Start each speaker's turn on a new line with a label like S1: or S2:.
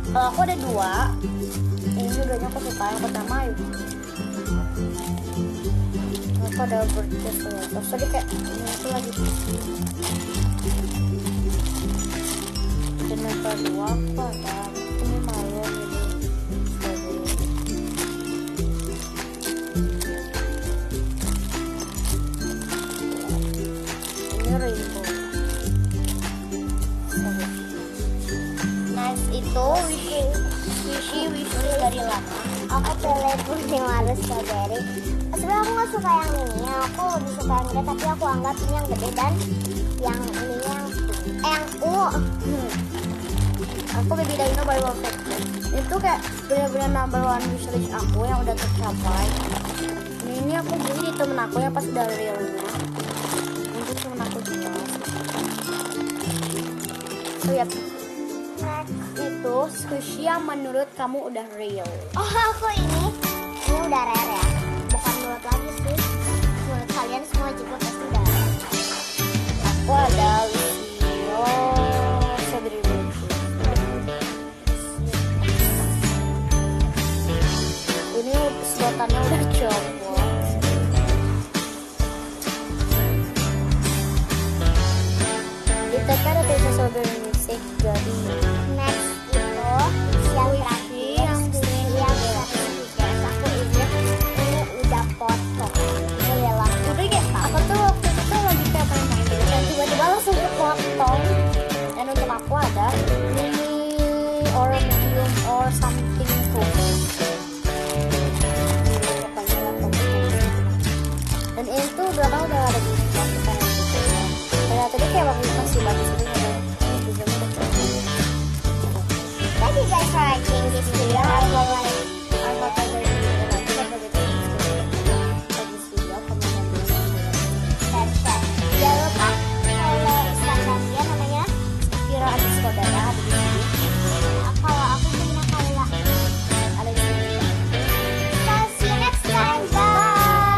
S1: Kalau aku ada dua. Ini duanya aku suka. Yang pertama itu. Aku ada berces ya. Terus tadi kayak ini aku lagi. Dan yang kedua apa ada? Ini malu ini. Ini rainbow. Next itu wish dari Lana.
S2: Aku pilih puding manis strawberry. Sebenarnya aku nggak suka yang ini, aku lebih suka yang gede, tapi aku anggap ini yang gede dan yang ini yang ungu.
S1: Aku baby dino by Perfect. Itu kayak benar-benar number one wishlist aku yang udah tercapai. Ini aku beli di temen aku yang pas udah realnya. Untuk temen aku juga. So ya, itu squishy yang menurut kamu udah real.
S2: Oh, aku ini udah rare ya, bukan menurut lagi sih. Menurut kalian semua juga pasti udah rare.
S1: Aku ada Lucio Strawberry Milkshake. Ini sedotannya udah copot. Di TK ada tulisan Strawberry Milkshake jadi
S2: Next itu yang terakhir, yang terakhir aku ini udah potong. Ini lah.
S1: tapi kayak aku tuh waktu itu lagi kayak main-main gitu dan tiba-tiba langsung kepotong. Dan untuk aku ada mini or medium or something cool. Dan itu berapa udah ada di kita gitu. Kayak tadi kayak waktu masih bagus itu ada
S2: Thank you guys for watching this video. Have a like.